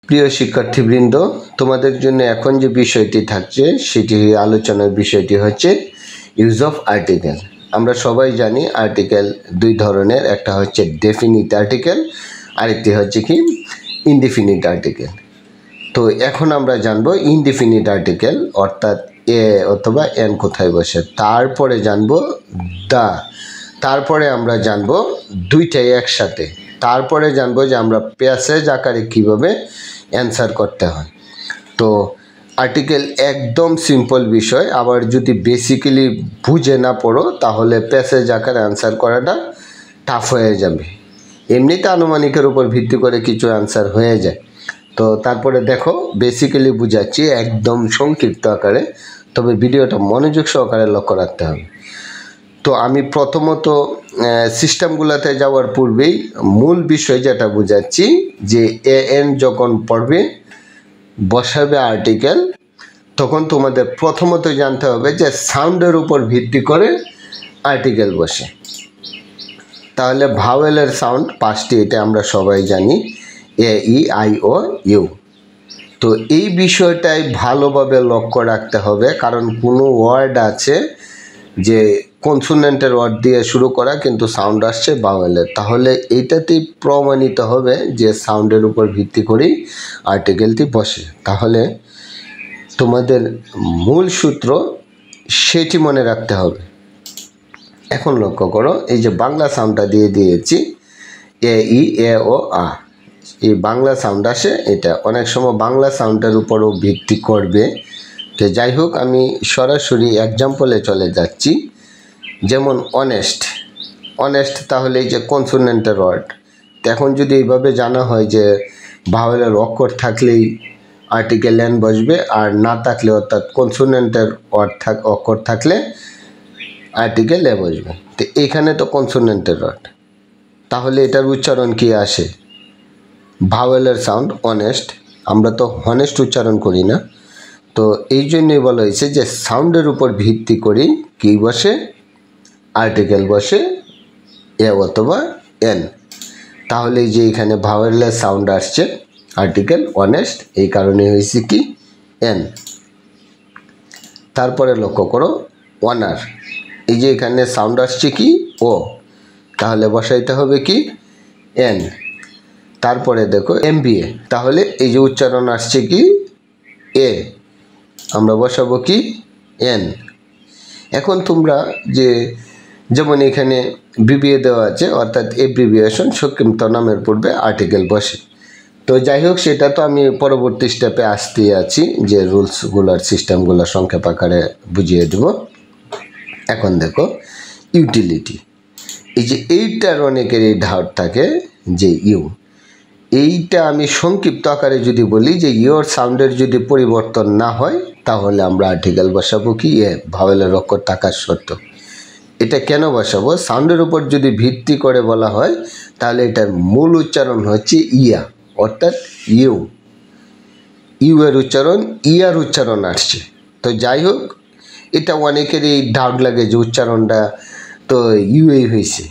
প্রিয় শিক্ষার্থীবৃন্দ, তোমাদের জন্য এখন যে বিষয়টি থাকছে সেটি আলোচনার বিষয়টি হচ্ছে ইউজ অফ আর্টিকেল। আমরা সবাই জানি আর্টিকেল দুই ধরনের, একটা হচ্ছে ডেফিনিট আর্টিকেল, আরেকটি হচ্ছে কি ইনডিফিনিট আর্টিকেল। তো এখন আমরা জানবো ইনডিফিনিট আর্টিকেল অর্থাৎ এ অথবা এন কোথায় বসে, তারপরে জানবো দা, তারপরে আমরা জানবো দুইটাই একসাথে, তারপরে জানবো যে আমরা প্যাসেজ আকারে কীভাবে অ্যান্সার করতে হয়। তো আর্টিকেল একদম সিম্পল বিষয়, আবার যদি বেসিক্যালি বুঝে না পড়ো তাহলে প্যাসেজ আকারে অ্যান্সার করাটা টাফ হয়ে যাবে। এমনিতে আনুমানিকের উপর ভিত্তি করে কিছু অ্যান্সার হয়ে যায়। তো তারপরে দেখো বেসিক্যালি বুঝাচ্ছি একদম সংক্ষিপ্ত আকারে, তবে ভিডিওটা মনোযোগ সহকারে লক্ষ্য রাখতে হবে। তো আমি প্রথমত সিস্টেমগুলোতে যাওয়ার পূর্বেই মূল বিষয় যেটা বুঝাচ্ছি যে এন যখন পড়বে বসাবে আর্টিকেল, তখন তোমাদের প্রথমত জানতে হবে যে সাউন্ডের উপর ভিত্তি করে আর্টিকেল বসে। তাহলে ভাওয়েলের সাউন্ড পাঁচটি, এটা আমরা সবাই জানি, এ, ই, আই, ও, ইউ। তো এই বিষয়টাই ভালোভাবে লক্ষ্য রাখতে হবে, কারণ কোনো ওয়ার্ড আছে যে কনসোনেন্টের ওয়ার্ড দিয়ে শুরু করা কিন্তু সাউন্ড আসছে ভাওয়েলের, তাহলে এইটাতেই প্রমাণিত হবে যে সাউন্ডের উপর ভিত্তি করেই আর্টিকেলটি বসে। তাহলে তোমাদের মূল সূত্র সেটি মনে রাখতে হবে। এখন লক্ষ্য করো, এই যে বাংলা সাউন্ডটা দিয়ে দিয়েছি এ, ই, এ, ও, আ, এই বাংলা সাউন্ড আসে, এটা অনেক সময় বাংলা সাউন্ডের উপরও ভিত্তি করবে। তো যাই হোক, আমি সরাসরি এক্সাম্পলে চলে যাচ্ছি। যেমন অনেস্ট, অনেস্ট তাহলে এই যে কনসোনেন্টের ওয়ার্ড। তো এখন যদি এইভাবে জানা হয় যে ভাওয়েলের অক্ষর থাকলেই আর্টিকেল এন বসবে, আর না থাকলে অর্থাৎ কনসোনেন্টের ওয়ার্ড অক্ষর থাকলে আর্টিকেল এ বসবে। তো এখানে তো কনসোনেন্টের ওয়ার্ড, তাহলে এটার উচ্চারণ কি আসে? ভাওয়েলের সাউন্ড অনেস্ট, আমরা তো হনেস্ট উচ্চারণ করি না। তো এই জন্যই বলা হয়েছে যে সাউন্ডের উপর ভিত্তি করেই কী বসে, আর্টিকেল বসে এ অথবা এন। তাহলে এই যে এখানে ভাওয়েলের সাউন্ড আসছে আর্টিকেল অনেস্ট, এই কারণে হয়েছে কি এন। তারপরে লক্ষ্য করো অনার, এই যে এখানে সাউন্ড আসছে কি ও, তাহলে বসাইতে হবে কি এন। তারপরে দেখো এমবিএ, তাহলে এই যে উচ্চারণ আসছে কি এ, আমরা বসাবো কি এন। এখন তোমরা যে যেমন এখানে বিবিএ দেওয়া আছে অর্থাৎ এব্রিভিয়েশন, সংক্ষিপ্ত নামের পূর্বে আর্টিকেল বসে। তো যাই হোক, সেটা তো আমি পরবর্তী স্টেপে আসতে আছি, যে রুলসগুলোর সিস্টেমগুলো সংক্ষেপ আকারে বুঝিয়ে দেব। এখন দেখো ইউটিলিটি, এই যে এইটার অনেকেরই ডাউট থাকে যে ইউ, এইটা আমি সংক্ষিপ্ত আকারে যদি বলি যে ইউর সাউন্ডের যদি পরিবর্তন না হয় তাহলে আমরা আর্টিকেল বসাবো কি এ, ভাওয়েলের অক্ষর থাকার সত্য। এটা কেন বসাবো? সাউন্ডের উপর যদি ভিত্তি করে বলা হয় তাহলে এটার মূল উচ্চারণ হচ্ছে ইয়া, অর্থাৎ ইউ, ইউ এর উচ্চারণ ইয়ার উচ্চারণ আসছে। তো যাই হোক, এটা অনেকেরই ডাউট লাগে যে উচ্চারণটা তো ইউ এই হয়েছে,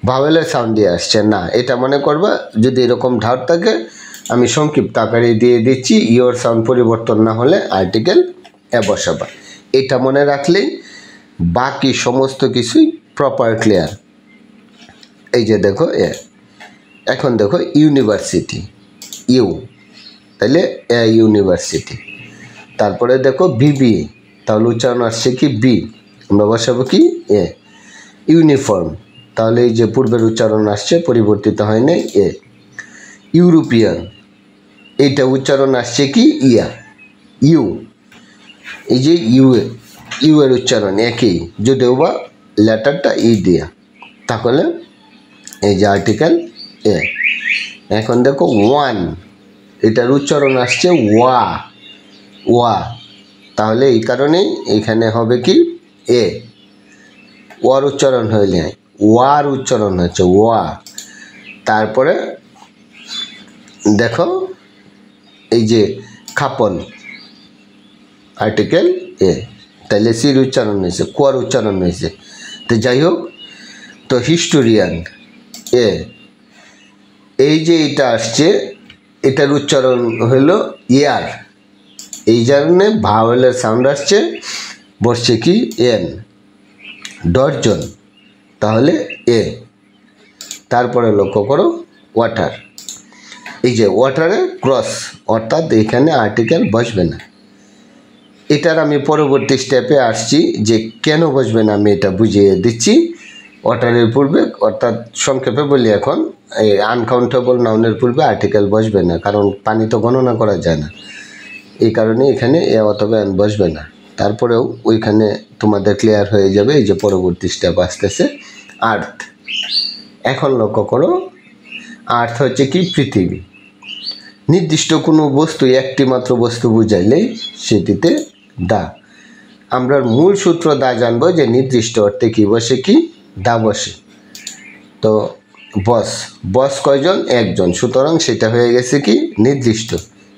ভাওয়েলের সাউন্ড দিয়ে আসছে না। এটা মনে করবা, যদি এরকম ডাউট থাকে আমি সংক্ষিপ্ত আকারে দিয়ে দিচ্ছি, ইউর সাউন্ড পরিবর্তন না হলে আর্টিকেল এ বসাবা। এটা মনে রাখলেই বাকি সমস্ত কিছুই প্রপার ক্লিয়ার। এই যে দেখো এ, এখন দেখো ইউনিভার্সিটি, ইউ, তাহলে এ ইউনিভার্সিটি। তারপরে দেখো বিবি, তাহলে উচ্চারণ আসছে কি বি, আমরা বসাবো কি এ। ইউনিফর্ম, তাহলে এই যে পূর্বের উচ্চারণ আসছে পরিবর্তিত হয় নাই এ। ইউরোপিয়ান, এইটা উচ্চারণ আসছে কি ইয়া, ইউ, এই যে ইউ এর উচ্চারণ একই, যদিও বা লেটারটা ই দিয়া, তাহলে এই যে আর্টিকেল এ। এখন দেখো ওয়ান, এটার উচ্চারণ আসছে ওয়া, ওয়া, তাহলে এই কারণেই এখানে হবে কি এ। ওয়ার উচ্চারণ হইলে ওয়ার উচ্চারণ হচ্ছে ওয়া। তারপরে দেখো এই যে খাপন, আর্টিকেল এ, তাহলে সির উচ্চারণ হয়েছে, কোয়ার উচ্চারণ হয়েছে। তো যাই হোক, তো হিস্টোরিয়ান এ, এই যে এটা আসছে এটার উচ্চারণ হলো ইয়ার, এই জন্যে ভাওয়েলের সাউন্ড আসছে, বসছে কি এন। ডজন তাহলে এ। তারপরে লক্ষ্য করো ওয়াটার, এই যে ওয়াটারে ক্রস, অর্থাৎ এখানে আর্টিকেল বসবে না। এটার আমি পরবর্তী স্টেপে আসছি যে কেন বসবে না, আমি এটা বুঝিয়ে দিচ্ছি। ওয়াটারের পূর্বে, অর্থাৎ সংক্ষেপে বলি এখন, এই আনকাউন্টেবল নাউনের পূর্বে আর্টিকেল বসবে না, কারণ পানি তো গণনা করা যায় না, এই কারণে এখানে এ অথবা এন বসবে না। তারপরেও ওইখানে তোমাদের ক্লিয়ার হয়ে যাবে। এই যে পরবর্তী স্টেপ আসতেছে আর্থ। এখন লক্ষ্য করো, আর্থ হচ্ছে কি পৃথিবী। নির্দিষ্ট কোনো বস্তু, একটি মাত্র বস্তু বুঝাইলেই সেটিতে দা। আমরা মূল সূত্র দা জানবো যে নির্দিষ্ট অর্থে কি বসে, কি দা বসে। তো বস, বস কয়জন? একজন, সুতরাং সেটা হয়ে গেছে কি নির্দিষ্ট,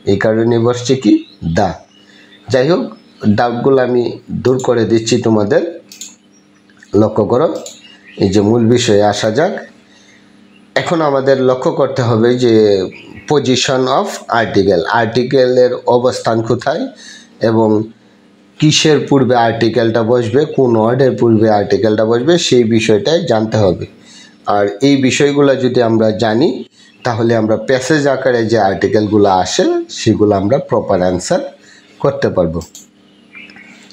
এই কারণে বসছে কি দা। যাই হোক, ডাউটগুলো আমি দূর করে দিচ্ছি তোমাদের। লক্ষ্য করো, এই যে মূল বিষয়ে আসা যাক। এখন আমাদের লক্ষ্য করতে হবে যে পজিশন অফ আর্টিকেল, আর্টিকেলের অবস্থান কোথায় এবং কিসের পূর্বে আর্টিকেলটা বসবে, কোন ওয়ার্ডের পূর্বে আর্টিকেলটা বসবে, সেই বিষয়টাই জানতে হবে। আর এই বিষয়গুলো যদি আমরা জানি, তাহলে আমরা প্যাসেজ আকারে যে আর্টিকেলগুলো আসে সেগুলো আমরা প্রপার অ্যান্সার করতে পারবো।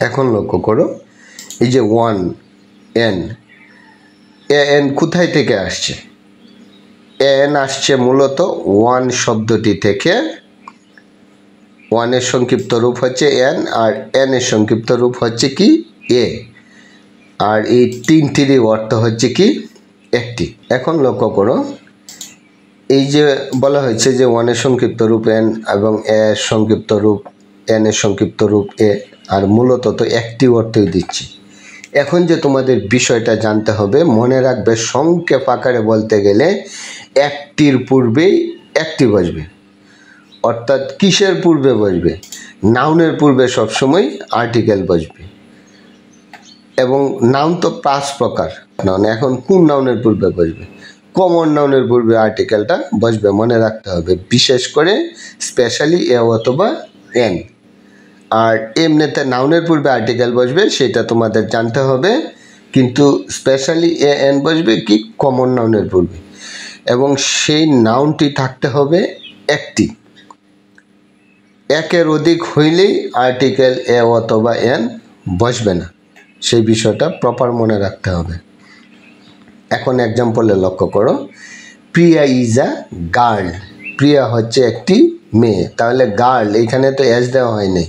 এখন লক্ষ্য করো, এই যে ওয়ান, এন, এন কোথায় থেকে আসছে? এন আসছে মূলত ওয়ান শব্দটি থেকে। ওয়ানের সংক্ষিপ্ত রূপ হচ্ছে এন, আর এন এর সংক্ষিপ্ত রূপ হচ্ছে কি এ, আর এই তিনটিরই অর্থ হচ্ছে কি একটি। এখন লক্ষ্য করো, এই যে বলা হয়েছে যে ওয়ানের সংক্ষিপ্ত রূপ এন এবং এ এর সংক্ষিপ্ত রূপ, এন এর সংক্ষিপ্ত রূপ এ, আর মূলত তো একটি অর্থই দিচ্ছি। এখন যে তোমাদের বিষয়টা জানতে হবে, মনে রাখবে, সংক্ষেপ আকারে বলতে গেলে একটির পূর্বেই একটি বসবে। অর্থাৎ কিসের পূর্বে বসবে? নাউনের পূর্বে সবসময় আর্টিকেল বসবে। এবং নাউন তো 5 প্রকার নাউন, এখন কোন নাউনের পূর্বে বসবে? কমন নাউনের পূর্বে আর্টিকেলটা বসবে, মনে রাখতে হবে, বিশেষ করে স্পেশালি এ অথবা এন। আর এমনিতে নাউনের পূর্বে আর্টিকেল বসবে সেটা তোমাদের জানতে হবে, কিন্তু স্পেশালি এ এন বসবে কি কমন নাউনের পূর্বে, এবং সেই নাউনটি থাকতে হবে একটি। একের অধিক হইলেই আর্টিকেল এ অথবা এন বসবে না, সেই বিষয়টা প্রপার মনে রাখতে হবে। এখন এক্সাম্পলে লক্ষ্য করো, প্রিয়া ইজ আ গার্ল, প্রিয়া হচ্ছে একটি মেয়ে, তাহলে গার্ল এখানে তো এস দেওয়া হয়নি,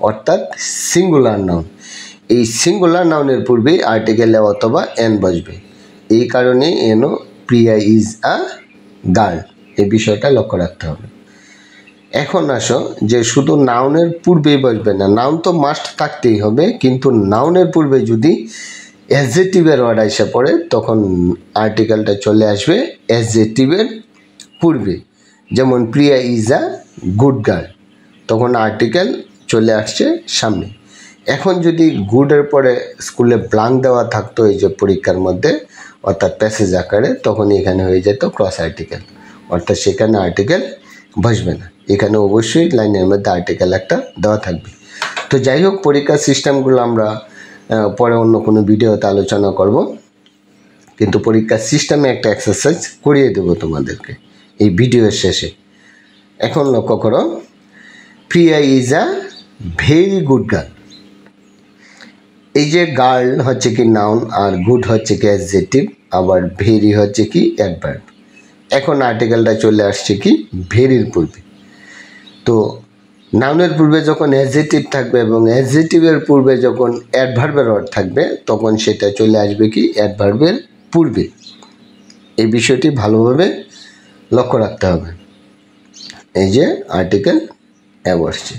অর্থাৎ সিঙ্গুলার নাউন। এই সিঙ্গুলার নাউনের পূর্বেই আর্টিকেল এ অথবা এন বসবে, এই কারণে এনো প্রিয়া ইজ আ গার্ল, এই বিষয়টা লক্ষ্য রাখতে হবে। এখন আসো যে শুধু নাউনের পূর্বেই বসবে না, নাউন তো মাস্ট থাকতেই হবে, কিন্তু নাউনের পূর্বে যদি অ্যাডজেক্টিভের ওয়ার্ড এসে পড়ে তখন আর্টিকেলটা চলে আসবে অ্যাডজেক্টিভের পূর্বে। যেমন প্রিয়া ইজ আ গুড গার্ল, তখন আর্টিকেল চলে আসছে সামনে। এখন যদি গুডের পরে স্কুলে ব্লাঙ্ক দেওয়া থাকতো এই যে পরীক্ষার মধ্যে, অর্থাৎ প্যাসেজ আকারে, তখন এখানে হয়ে যেত ক্রস আর্টিকেল, অর্থাৎ সেখানে আর্টিকেল বসবে না, এখানে অবশ্যই লাইনের মধ্যে আর্টিকেল একটা দেওয়া থাকবে। তো যাই হোক, পরীক্ষার সিস্টেমগুলো আমরা পরে অন্য কোনো ভিডিওতে আলোচনা করব, কিন্তু পরীক্ষার সিস্টেমে একটা এক্সারসাইজ করিয়ে দেবো তোমাদেরকে এই ভিডিওর শেষে। এখন লক্ষ্য করো, Priya is a very good girl. এই যে গার্ল হচ্ছে কি নাউন, আর গুড হচ্ছে কি অ্যাডজেক্টিভ, আবার ভেরি হচ্ছে কি অ্যাডভার্ব। এখন আর্টিকেলটা চলে আসছে কি ভেরির পূর্বে। তো নাউনের পূর্বে যখন অ্যাডজেক্টিভ থাকবে এবং অ্যাডজেক্টিভের পূর্বে যখন অ্যাডভার্বের ওয়ার্ড থাকবে, তখন সেটা চলে আসবে কি অ্যাডভার্বের পূর্বে। এই বিষয়টি ভালোভাবে লক্ষ্য রাখতে হবে। এই যে আর্টিকেল এ বসছে।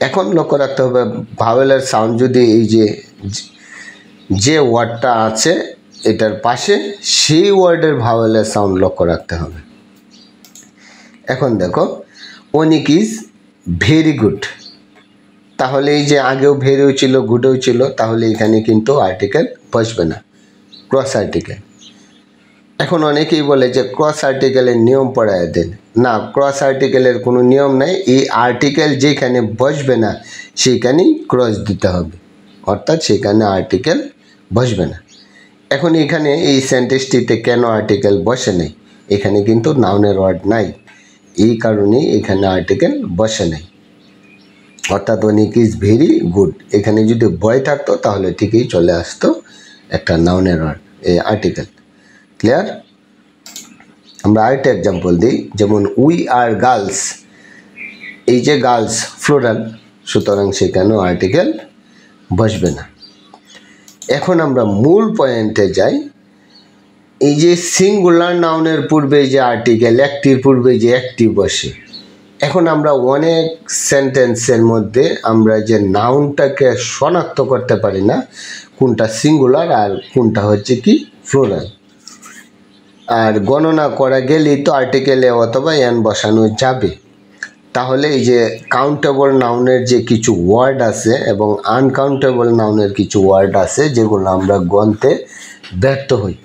এখন লক্ষ্য রাখতে হবে ভাওয়েলের সাউন্ড যদি এই যে ওয়ার্ডটা আছে এটার পাশে, সেই ওয়ার্ডের ভাওয়েলের সাউন্ড লক্ষ্য রাখতে হবে। এখন দেখো, অনিক ইজ ভেরি গুড, তাহলে এই যে আগেও ভেরিও ছিল, গুডও ছিল, তাহলে এখানে কিন্তু আর্টিকেল বসবে না, ক্রস আর্টিকেল। এখন অনেকেই বলে যে ক্রস আর্টিকেলের নিয়ম পড়ায় দেন। না, ক্রস আর্টিকেলের কোনো নিয়ম নাই। এই আর্টিকেল যেখানে বসবে না সেইখানেই ক্রস দিতে হবে, অর্থাৎ সেখানে আর্টিকেল বসবে না। এখন এখানে এই সেন্টেন্সটিতে কেন আর্টিকেল বসে নাই? এখানে কিন্তু নাউনের ওয়ার্ড নাই, এই কারণেই এখানে আর্টিকেল বসে নাই। অর্থাৎ অনেক ইজ ভেরি গুড, এখানে যদি বয় থাকতো তাহলে ঠিকই চলে আসতো একটা নাউনের ওয়ার্ড, এই আর্টিকেল। ক্লিয়ার? আমরা আরেকটা এক্সাম্পল দিই, যেমন উই আর গার্লস। এই যে গার্লস ফ্লোরাল, সুতরাং সেখানেও আর্টিকেল বসবে না। এখন আমরা মূল পয়েন্টে যাই। এই যে সিঙ্গুলার নাউনের পূর্বে যে আর্টিকেল, একটির পূর্বে যে একটি বসে, এখন আমরা অনেক সেন্টেন্সের মধ্যে আমরা যে নাউনটাকে শনাক্ত করতে পারি না কোনটা সিঙ্গুলার আর কোনটা হচ্ছে কি ফ্লোরাল। আর গণনা করা গেলেই তো আর্টিকেলে অথবা এন বসানো যাবে। তাহলে এই যে কাউন্টেবল নাউনের যে কিছু ওয়ার্ড আছে এবং আনকাউন্টেবল নাউনের কিছু ওয়ার্ড আছে যেগুলো আমরা গণতে ব্যর্থ হই,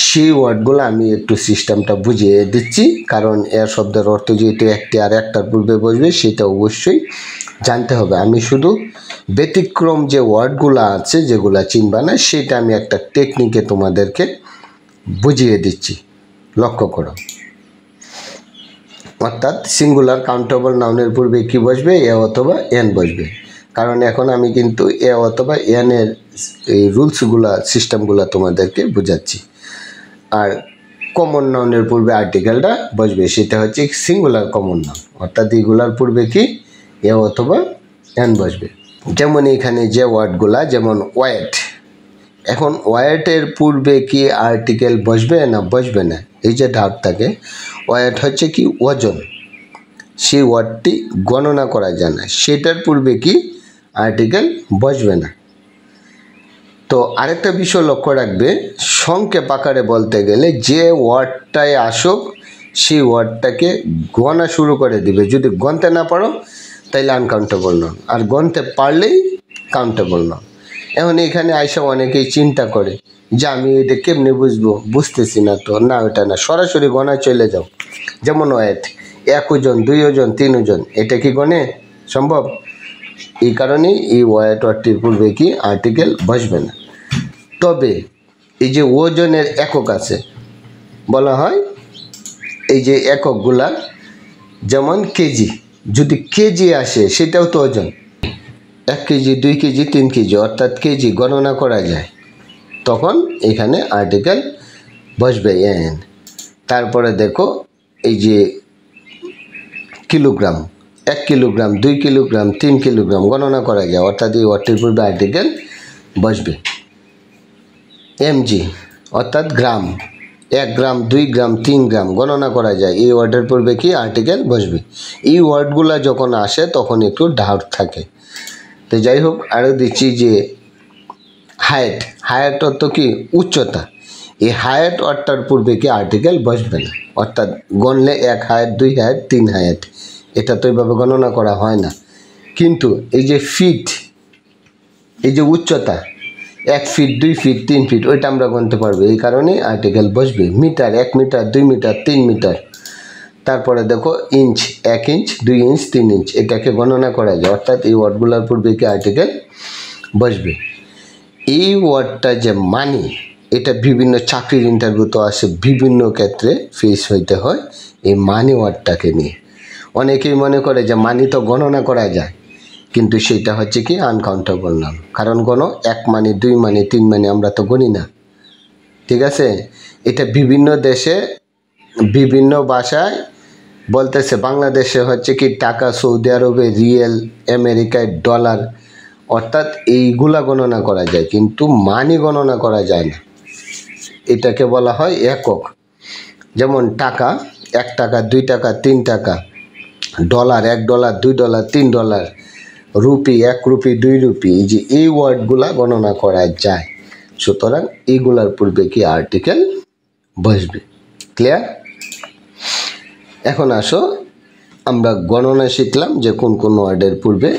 সেই ওয়ার্ডগুলো আমি একটু সিস্টেমটা বুঝিয়ে দিচ্ছি, কারণ এর শব্দের অর্থ যেহেতু একটি আর একটার পূর্বে বসবে সেটা অবশ্যই জানতে হবে। আমি শুধু ব্যতিক্রম যে ওয়ার্ডগুলো আছে যেগুলো চিনবা না, সেটা আমি একটা টেকনিকে তোমাদেরকে বুঝিয়ে দিচ্ছি, লক্ষ্য করো। অর্থাৎ সিঙ্গুলার কাউন্টেবল নাউনের পূর্বে কি বসবে? এ অথবা এন বসবে। কারণ এখন আমি কিন্তু এ অথবা এনের এই রুলসগুলা সিস্টেমগুলো তোমাদেরকে বোঝাচ্ছি। আর কমন নাউনের পূর্বে আর্টিকেলটা বসবে, সেটা হচ্ছে সিঙ্গুলার কমন নাউন, অর্থাৎ এগুলার পূর্বে কি এ অথবা এন বসবে। যেমন এখানে যে ওয়ার্ডগুলা, যেমন ওয়েট, এখন ওয়েটের পূর্বে কি আর্টিকেল বসবে না বসবে না? এই যে ধাপটাকে, ওয়েট হচ্ছে কি ওজন, সেই ওয়ার্ডটি গণনা করা যায় না, সেটার পূর্বে কি আর্টিকেল বসবে না। তো আরেকটা বিষয় লক্ষ্য রাখবে, সংক্ষেপ আকারে বলতে গেলে যে ওয়ার্ডটায় আসুক সেই ওয়ার্ডটাকে গণা শুরু করে দিবে। যদি গণতে না পারো তাইলে আনকাউন্টেবল নাউন, আর গণতে পারলেই কাউন্টেবল নাউন। এখন এখানে আইসা অনেকেই চিন্তা করে যে আমি এটা কেমনি বুঝবো, বুঝতেছি না তো। না, ওটা না, সরাসরি গণায় চলে যাও। যেমন ওয়েট, 1 ওজন, 2 ওজন, 3 ওজন, এটা কি গণে সম্ভব? এই কারণেই এই ওয়েট ওয়ার্ডটির পূর্বে কি আর্টিকেল বসবে না। তবে এই যে ওজনের একক আছে, বলা হয় এই যে এককগুলা, যেমন কেজি, যদি কেজি আসে সেটাও তো ওজন। 1 কেজি, 2 কেজি, 3 কেজি, অর্থাৎ কেজি গণনা করা যায়, তখন এখানে আর্টিকেল বসবে এন। তারপরে দেখো এই যে কিলোগ্রাম, 1 কিলোগ্রাম, 2 কিলোগ্রাম, 3 কিলোগ্রাম গণনা করা যায়, অর্থাৎ এই ওয়ার্ডটির পূর্বে আর্টিকেল বসবে। এমজি অর্থাৎ গ্রাম, 1 গ্রাম, 2 গ্রাম, 3 গ্রাম গণনা করা যায়, এই ওয়ার্ডের পূর্বে কি আর্টিকেল বসবে। এই ওয়ার্ডগুলো যখন আসে তখন একটু ডাউট থাকে। তো যাই হোক, আরও দিচ্ছি যে হাইট, হাইট অর্থ কি উচ্চতা, এই হাইট ওয়ার্ডটার পূর্বে কি আর্টিকেল বসবে না। অর্থাৎ গণলে 1 হাইট, 2 হাইট, 3 হাইট, এটা তো এইভাবে গণনা করা হয় না। কিন্তু এই যে ফিট, এই যে উচ্চতা, 1 ফিট, 2 ফিট, 3 ফিট, ওইটা আমরা গণতে পারবো, এই কারণে আর্টিকেল বসবে। Metre, 1 metre, 2 metre, 3 metre. তারপরে দেখো ইঞ্চ, 1 ইঞ্চ, 2 ইঞ্চ, 3 ইঞ্চ, এটাকে গণনা করা যায়, অর্থাৎ এই ওয়ার্ডগুলোর পূর্বে কি আর্টিকেল বসবে। এই ওয়ার্ডটা যে মানি, এটা বিভিন্ন চাকরির ইন্টারভিউ তো আসে, বিভিন্ন ক্ষেত্রে ফেস হইতে হয় এই মানি ওয়ার্ডটাকে নিয়ে। অনেকেই মনে করে যে মানি তো গণনা করা যায়, কিন্তু সেটা হচ্ছে কি আনকাউন্টেবল নাউন। কারণ গণো 1 মানি, 2 মানি, 3 মানি আমরা তো গণি না, ঠিক আছে? এটা বিভিন্ন দেশে বিভিন্ন ভাষায় বলতেছে। বাংলাদেশে হচ্ছে কি টাকা, সৌদি আরবে রিয়েল, আমেরিকায় ডলার, অর্থাৎ এইগুলা গণনা করা যায়, কিন্তু মানি গণনা করা যায় না। এটাকে বলা হয় একক। যেমন টাকা, 1 টাকা, 2 টাকা, 3 টাকা, dollar, 1 dollar, 2 dollar, 3 dollar, rupee, 1 rupee, 2 rupee, এই যে এই ওয়ার্ডগুলা গণনা করা যায়। সুতরাং এইগুলার পূর্বে কি আর্টিকেল বসবে। ক্লিয়ার? এখন আসো, আমরা গণনা শিখলাম যে কোন কোন ওয়ার্ডের পূর্বে।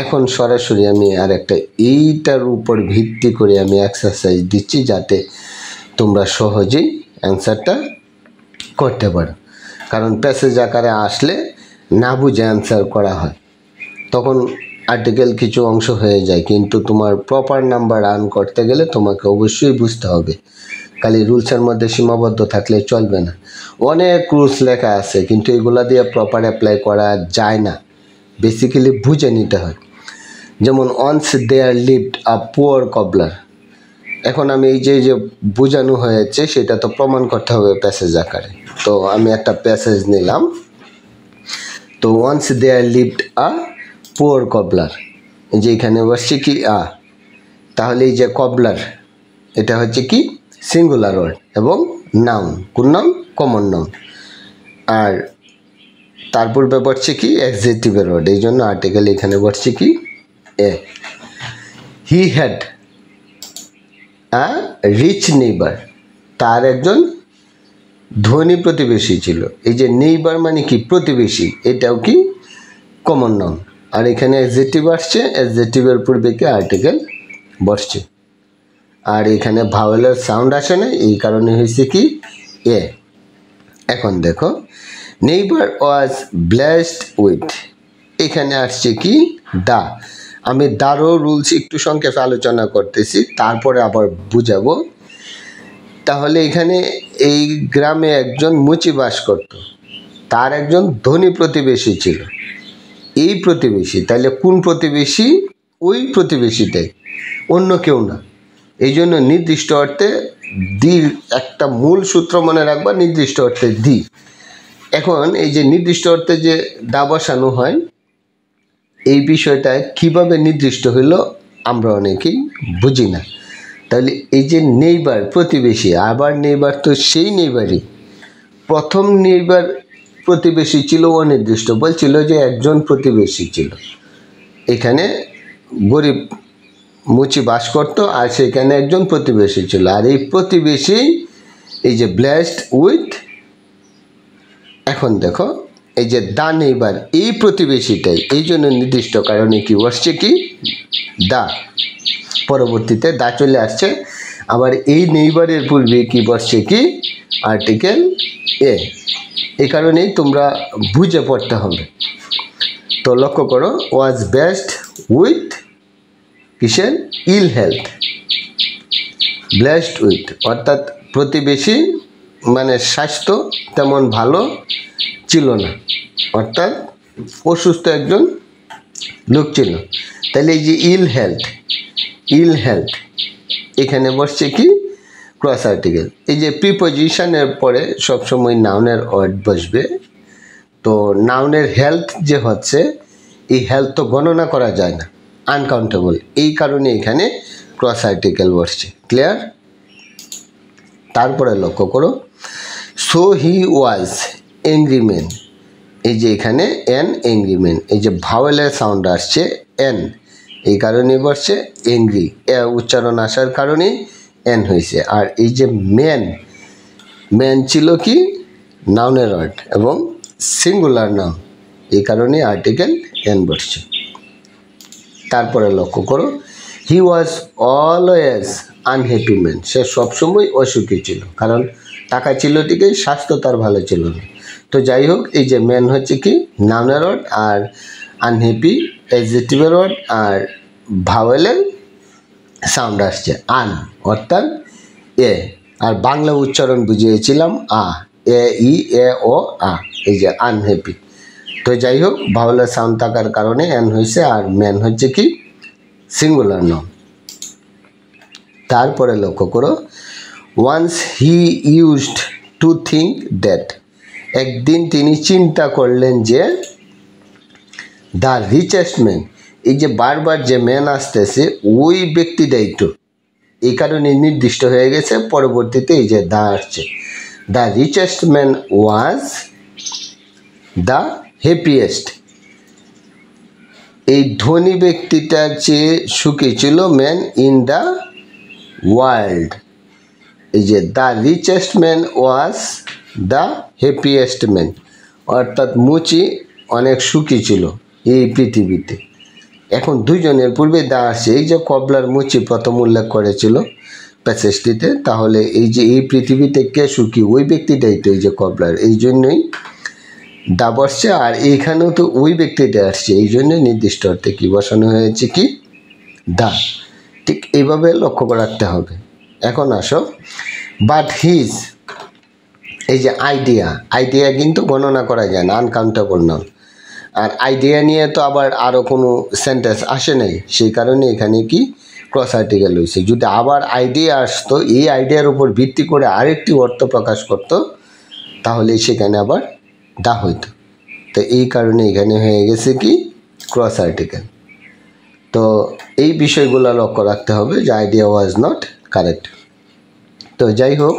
এখন সরাসরি আমি আর একটা এইটার উপর ভিত্তি করে আমি এক্সারসাইজ দিচ্ছি, যাতে তোমরা সহজেই অ্যান্সারটা করতে পারো। কারণ প্যাসেজ আকারে আসলে না বুঝে অ্যান্সার করা হয়, তখন আর্টিকেল কিছু অংশ হয়ে যায়। কিন্তু তোমার প্রপার নাম্বার আর্ন করতে গেলে তোমাকে অবশ্যই বুঝতে হবে, খালি রুলসের মধ্যে সীমাবদ্ধ থাকলে চলবে না। অনেক রুলস লেখা আছে কিন্তু এগুলা দিয়ে প্রপার অ্যাপ্লাই করা যায় না, বেসিক্যালি বুঝে নিতে হয়। যেমন once there lived a poor cobbler, এখন আমি এই যে বোঝানো হয়েছে সেটা তো প্রমাণ করতে হবে প্যাসেজ আকারে। তো আমি একটা প্যাসেজ নিলাম, তো once there lived a poor cobbler, যে এখানে বসছে কি আ, তাহলে এই যে কবলার এটা হচ্ছে কি সিঙ্গুলার ওয়ার্ড এবং নাউন, কোন নাউন? Common noun. আর তার পূর্বে বসছে কি অ্যাডজেক্টিভের ওয়ার্ড, এই জন্য আর্টিকেল এখানে বসছে কি a. He had a rich neighbour, তার একজন ধনী প্রতিবেশী ছিল। এই যে নেইবার মানে কি প্রতিবেশী, এটাও কি কমন নাউন। আর এখানে অ্যাডজেক্টিভ আসছে, অ্যাডজেক্টিভের পূর্বে কি আর্টিকেল বসছে। আর এখানে ভাওয়েলের সাউন্ড আসে না, এই কারণে হয়েছে কি এ। এখন দেখো নেইবার ওয়াজ ব্লেসড উইথ, এখানে আসছে কি দা। আমি দারও রুলস একটু সংক্ষেপে আলোচনা করতেছি, তারপরে আবার বুঝাবো। তাহলে এখানে এই গ্রামে একজন মুচি বাস করত, তার একজন ধনী প্রতিবেশী ছিল। এই প্রতিবেশী, তাহলে কোন প্রতিবেশী? ওই প্রতিবেশীটাই, অন্য কেউ না। এই জন্য নির্দিষ্ট অর্থে দি, একটা মূল সূত্র মনে রাখবা, নির্দিষ্ট অর্থে দি। এখন এই যে নির্দিষ্ট অর্থে যে দা বসানো হয়, এই বিষয়টা কিভাবে নির্দিষ্ট হইলো আমরা অনেকেই বুঝি না। তাহলে এই যে নেইবার প্রতিবেশী, আবার নেইবার তো সেই নেইবারই, প্রথম নেইবার প্রতিবেশী ছিল অনির্দিষ্ট, বলছিল যে একজন প্রতিবেশী ছিল, এখানে গরিব মুচি বাস করতো আর সেখানে একজন প্রতিবেশী ছিল। আর এই প্রতিবেশী এই যে ব্লেসড উইথ, এখন দেখো এই যে দা নেইবার, এই প্রতিবেশীটাই, এই জন্য নির্দিষ্ট কারণে কি বসছে কি দা, পরবর্তীতে দা চলে আসছে। আবার এই নেইবারের পূর্বে কি বসছে কি আর্টিকেল এ, এই কারণেই তোমরা বুঝে পড়তে হবে। তো লক্ষ্য করো, ওয়াজ বেস্ট উইথ কিসের? ইল হেলথ, ব্লেসড উইথ অর্থাৎ প্রতিবেশী মানে স্বাস্থ্য তেমন ভালো ছিল না, অর্থাৎ অসুস্থ একজন লোক ছিল। তাহলে এই যে ইল হেলথ, ইল হেলথ এখানে বসছে কি ক্রস আর্টিকেল। এই যে প্রিপজিশনের পরে সবসময় নাউনের ওয়ার্ড বসবে, তো নাউনের হেলথ যে হচ্ছে, এই হেলথ তো গণনা করা যায় না, আনকাউন্টেবল, এই কারণে এখানে ক্রস আর্টিকেল বসছে। ক্লিয়ার? তারপরে লক্ষ্য করো, so he was angry man, এই যে এখানে এন এংরি ম্যান, এই যে ভাওয়েলের সাউন্ড আসছে এন, এই কারণে বসছে এংরি, এ উচ্চারণ আসার কারণে এন হয়েছে। আর এই যে ম্যান, ম্যান ছিল কি নাউনের ওয়ার্ড এবং সিঙ্গুলার নাউন, এই কারণে আর্টিকেল এন বসছে। তারপরে লক্ষ্য করো, হি ওয়াজ অলওয়েজ আনহ্যাপি ম্যান, সে সবসময় অসুখী ছিল, কারণ টাকা ছিল ঠিকই, স্বাস্থ্য তার ভালো ছিল না। তো যাই হোক, এই যে ম্যান হচ্ছে কি নাউনের ওয়ার্ড, আর আনহ্যাপি অ্যাডজেক্টিভের ওয়ার্ড, আর ভাওয়েলের সাউন্ড আসছে আন অর্থাৎ এ, আর বাংলা উচ্চারণ বুঝিয়েছিলাম আ, এ ই এ ও আ, এই যে আনহ্যাপি। তো যাই হোক, ভাওয়েলের সাউন্ড থাকার কারণে এন হয়েছে, আর ম্যান হচ্ছে কি সিঙ্গুলার নাউন। তারপরে লক্ষ্য করো, once he used to think that, একদিন তিনি চিন্তা করলেন যে দ্য রিচেস্ট ম্যান, এই যে বারবার যে ম্যান আসতেছে ওই ব্যক্তিটাই তো, এই কারণে নির্দিষ্ট হয়ে গেছে, পরবর্তীতে এই যে দা আসছে। The richest man was the happiest, এই ধনী ব্যক্তিটার চেয়ে সুখী ছিল ম্যান ইন দ্য ওয়ার্ল্ড, এই যে the richest man was the happiest man, অর্থাৎ মুচি অনেক সুখী ছিল এই পৃথিবীতে। এখন দুইজনের পূর্বে দা আসছে, এই যে কবলার মুচি প্রথম উল্লেখ করেছিল প্যাসেজটিতে, তাহলে এই যে এই পৃথিবীতে কে সুখী, ওই ব্যক্তিটাই তো এই যে কবলার, এই জন্যই দা বসছে, আর এইখানেও তো ওই ব্যক্তিটা আসছে, এই জন্য নির্দিষ্ট অর্থে কি বসানো হয়েছে কি দা। ঠিক এইভাবে লক্ষ্য রাখতে হবে। এখন আসো, বাট হিজ, এই যে আইডিয়া কিন্তু গণনা করা যায় না, আনকাউন্টেবল নাউন। আর আইডিয়া নিয়ে তো আবার আরও কোনো সেন্টেন্স আসে নাই, সেই কারণে এখানে কি ক্রস আর্টিকেল হয়েছে। যদি আবার আইডিয়া আসতো, এই আইডিয়ার উপর ভিত্তি করে আরেকটি অর্থ প্রকাশ করত, তাহলে সেখানে আবার দা হইতো। তো এই কারণে এখানে হয়ে গেছে কি ক্রস আর্টিকেল। তো এই বিষয়গুলো লক্ষ্য রাখতে হবে যে আইডিয়া ওয়াজ নট কারেক্ট। তো যাই হোক,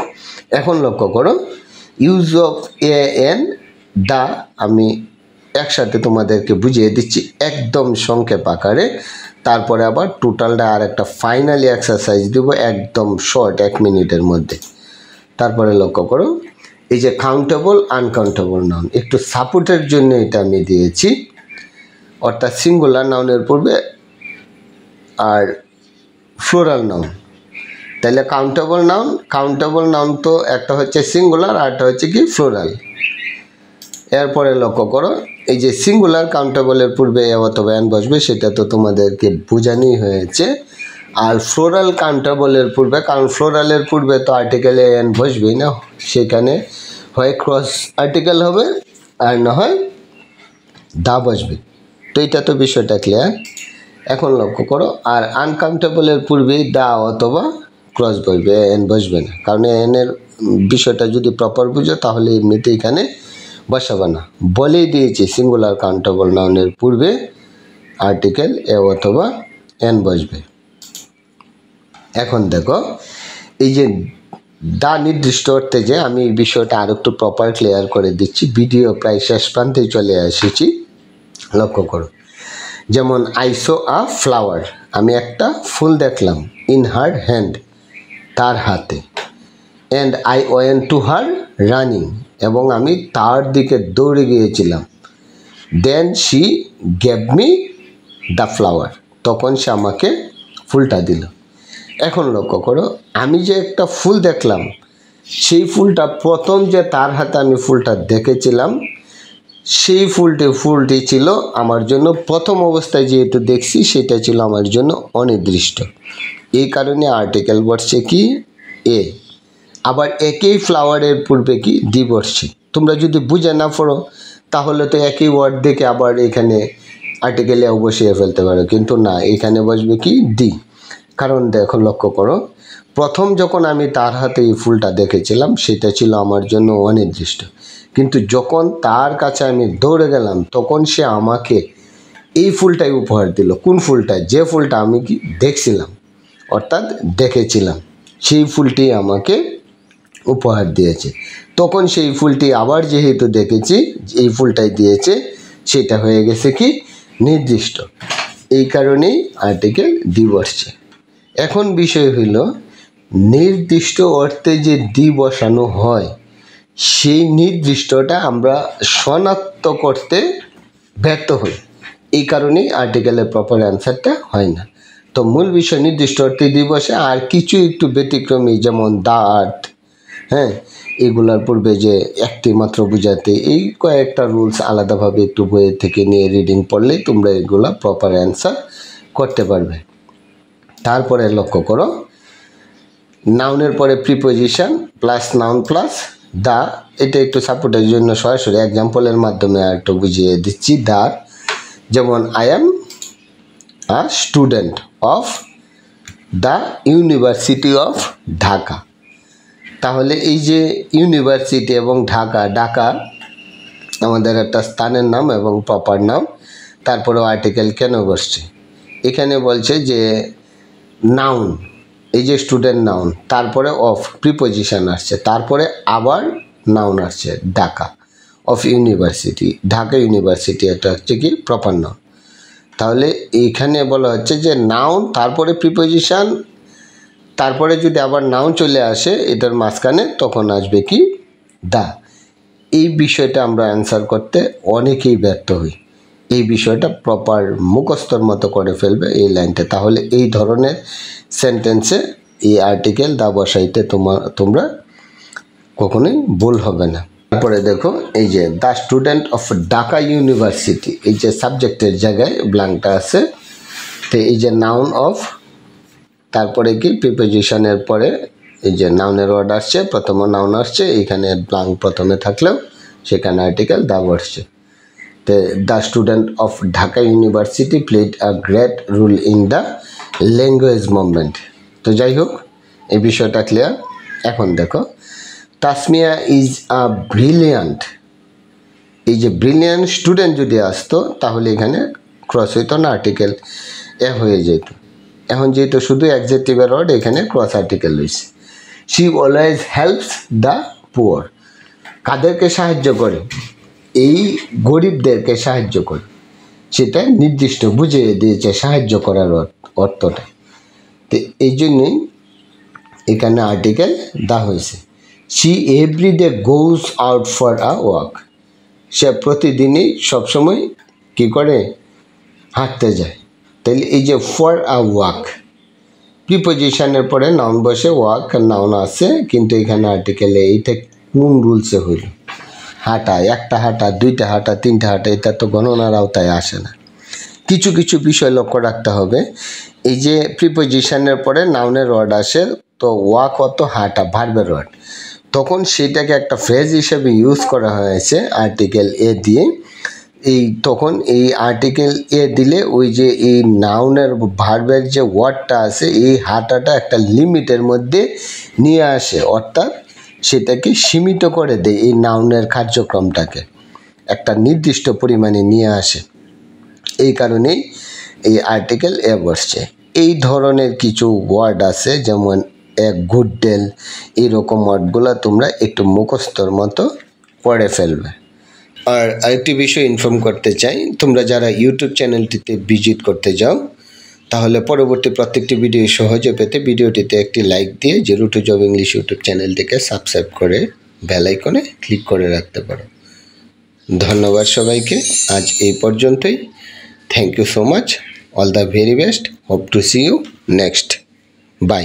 এখন লক্ষ্য করো, ইউজ অফ এন দা আমি একসাথে তোমাদেরকে বুঝিয়ে দিচ্ছি একদম সংক্ষেপ আকারে, তারপরে আবার টোটালটা আর একটা ফাইনালি এক্সারসাইজ দিব একদম শর্ট 1 মিনিটের মধ্যে। তারপরে লক্ষ্য করো, এই যে কাউন্টেবল আনকাউন্টেবল নাউন, একটু সাপোর্টের জন্য এটা আমি দিয়েছি, অর্থাৎ সিঙ্গুলার নাউনের পূর্বে আর ফ্লোরাল নাউন। তাহলে কাউন্টেবল নাউন তো একটা হচ্ছে সিঙ্গুলার আর একটা হচ্ছে কি ফ্লোরাল। এরপরে লক্ষ্য করো, এই যে সিঙ্গুলার কাউন্টেবলের পূর্বে অথবা এন বসবে, সেটা তো তোমাদেরকে বোঝানোই হয়েছে। আর ফ্লোরাল কাউন্টেবলের পূর্বে, কারণ ফ্লোরালের পূর্বে তো আর্টিকেলে এন বসবেই না, সেখানে হয় ক্রস আর্টিকেল হবে আর না হয় দা বসবে। তো এটা তো বিষয়টা ক্লিয়ার। এখন লক্ষ্য করো, আর আনকাউন্টেবলের পূর্বেই দা অথবা ক্রস বসবে, এন বসবে না, কারণ এনের বিষয়টা যদি প্রপার বুঝো তাহলে এমনিতে এখানে বসাবে না। বলেই দিয়েছি সিঙ্গুলার কাউন্টেবল নাউনের পূর্বে আর্টিকেল এ অথবা এন বসবে। এখন দেখো, এই যে দা নির্দিষ্ট অর্থে, যে আমি এই বিষয়টা আর একটু প্রপার ক্লিয়ার করে দিচ্ছি, ভিডিও প্রায় শেষ প্রান্তে চলে এসেছি। লক্ষ্য করো, যেমন আই সো আ ফ্লাওয়ার, আমি একটা ফুল দেখলাম, ইন হার হ্যান্ড, তার হাতে, and I went to her running, এবং আমি তার দিকে দৌড়ে গিয়েছিলাম, then she gave me the flower, তখন সে আমাকে ফুলটা দিল। এখন লক্ষ্য করো, আমি যে একটা ফুল দেখলাম, সেই ফুলটা প্রথম যে তার হাতে আমি ফুলটা দেখেছিলাম, সেই ফুলটি ছিল আমার জন্য প্রথম অবস্থায় যেহেতু দেখছি, সেটা ছিল আমার জন্য অনির্দিষ্ট। এই কারণে আর্টিকেল বসছে কি এ। আবার একই ফ্লাওয়ারের পূর্বে কি দি বসছে। তোমরা যদি বুঝে না পড়ো তাহলে তো একই ওয়ার্ড দেখে আবার এখানে আর্টিকেলে বসিয়ে ফেলতে পারো, কিন্তু না, এখানে বসবে কি দি। কারণ দেখো, লক্ষ্য করো, প্রথম যখন আমি তার হাতে এই ফুলটা দেখেছিলাম, সেটা ছিল আমার জন্য অনির্দিষ্ট, কিন্তু যখন তার কাছে আমি দৌড়ে গেলাম, তখন সে আমাকে এই ফুলটাই উপহার দিল। কোন ফুলটা? যে ফুলটা আমি কি দেখছিলাম, অর্থাৎ দেখেছিলাম, সেই ফুলটি আমাকে উপহার দিয়েছে। তখন সেই ফুলটি আবার যেহেতু দেখেছি, এই ফুলটাই দিয়েছে, সেটা হয়ে গেছে কি নির্দিষ্ট। এই কারণেই আর্টিকেল দি বসছে। এখন বিষয় হইল, নির্দিষ্ট অর্থে যে দি বসানো হয়, সেই নির্দিষ্টটা আমরা শনাক্ত করতে ব্যর্থ হই। এই কারণেই আর্টিকেলের প্রপার অ্যান্সারটা হয় না। তো মূল বিষয় নির্দিষ্ট অর্থে দি বসে, আর কিছু একটু ব্যতিক্রমী, যেমন দা আর্থ, হ্যাঁ, এগুলার পূর্বে যে একটি মাত্র বোঝাতে, এই কয়েকটা রুলস আলাদাভাবে একটু বইয়ের থেকে নিয়ে রিডিং পড়লেই তোমরা এগুলা প্রপার অ্যান্সার করতে পারবে। তারপরে লক্ষ্য করো, নাউনের পরে প্রিপোজিশন প্লাস নাউন প্লাস দা, এটা একটু সাপোর্টের জন্য সরাসরি এক্সাম্পলের মাধ্যমে আর একটু বুঝিয়ে দিচ্ছি। দা, যেমন I am a student of the university of Dhaka. তাহলে এই যে ইউনিভার্সিটি এবং ঢাকা আমাদের একটা স্থানের নাম এবং প্রপার নাম। তারপরে আর্টিকেল কেন বসছে? এখানে বলছে যে নাউন, এই যে স্টুডেন্ট নাউন, তারপরে অফ প্রিপোজিশন আসছে, তারপরে আবার নাউন আসছে Dhaka, of university, Dhaka university, এটা হচ্ছে কি প্রপার নাউন। তাহলে এইখানে বলা হচ্ছে যে নাউন, তারপরে প্রিপোজিশন, তারপরে যদি আবার নাউন চলে আসে এটার মাঝখানে, তখন আসবে কি দা। এই বিষয়টা আমরা অ্যান্সার করতে অনেকেই ব্যর্থ হই। এই বিষয়টা প্রপার মুখস্থর মতো করে ফেলবে এই লাইনটা, তাহলে এই ধরনের সেন্টেন্সে এই আর্টিকেল দা বসাইতে তোমরা কখনোই ভুল হবে না। তারপরে দেখো এই যে the student of Dhaka university, এই যে সাবজেক্টের জায়গায় ব্ল্যাঙ্কটা আছে, তো এই যে নাউন অফ, তারপরে কি প্রিপোজিশনের পরে এই যে নাউনের ওয়ার্ড আসছে, প্রথমে নাউন আসছে, এইখানে ব্ল্যাঙ্ক প্রথমে থাকলেও সেখানে আর্টিকেল দা বসছে। তো the student of Dhaka University played a great role in the language movement. তো যাই হোক, এই বিষয়টা ক্লিয়ার। এখন দেখো তাসমিয়া ইজ আ ব্রিলিয়ান্ট, এই যে ব্রিলিয়ান্ট স্টুডেন্ট যদি আসতো তাহলে এখানে ক্রস হইতো না, আর্টিকেল এ হয়ে যেত। এখন যেহেতু শুধু অ্যাডজেক্টিভের ওয়ার্ড, এখানে ক্রস আর্টিকেল হয়েছে। She always helps the poor, কাদেরকে সাহায্য করে? এই গরিবদেরকে সাহায্য করে, সেটা নির্দিষ্ট বুঝিয়ে দিয়েছে সাহায্য করার অর্থটা। তো এই জন্যই এখানে আর্টিকেল দা হয়েছে। She everyday goes out for a walk, সে প্রতিদিনই সবসময় কী করে? হাঁটতে যায়। তাহলে এই যে ফর আ ওয়াক, প্রিপোজিশনের পরে নাউন বসে, ওয়াক নাউন আছে, কিন্তু এখানে আর্টিকেলে এইটা কোন রুলসে হইল? হাঁটা, একটা হাঁটা, দুইটা হাঁটা, তিনটা হাঁটা, এটা তো গণনার আওতায় আসে না। কিছু কিছু বিষয় লক্ষ্য রাখতে হবে। এই যে প্রিপোজিশনের পরে নাউনের ওয়ার্ড আসে, তো ওয়াক অত হাঁটা ভার্বের ওয়ার্ড, তখন সেটাকে একটা ফ্রেজ হিসেবে ইউজ করা হয়েছে আর্টিকেল এ দিয়ে। এই তখন এই আর্টিকেল এ দিলে ওই যে এই নাউনের ভার্বের যে ওয়ার্ডটা আছে, এই হাঁটাটা একটা লিমিটের মধ্যে নিয়ে আসে, অর্থাৎ সেটাকে সীমিত করে দেয়, এই নাউনের কার্যক্রমটাকে একটা নির্দিষ্ট পরিমাণে নিয়ে আসে। এই কারণেই এই আর্টিকেল এ বসছে। এই ধরনের কিছু ওয়ার্ড আছে, যেমন এ গুড ডেল, এইরকম ওয়ার্ডগুলো তোমরা একটু মুখস্থর মতো পড়ে ফেলবে। আর আরেকটি বিষয় ইনফর্ম করতে চাই, তোমরা যারা ইউটিউব চ্যানেলটিতে ভিজিট করতে যাও, তাহলে পরবর্তী প্রত্যেকটি ভিডিও সহজে পেতে ভিডিওটিতে একটি লাইক দিয়ে zero to job English YouTube চ্যানেলটিকে সাবস্ক্রাইব করে বেল আইকনে ক্লিক করে রাখতে পারো। ধন্যবাদ সবাইকে, আজ এই পর্যন্তই। Thank you so much, all the very best, hope to see you next, by.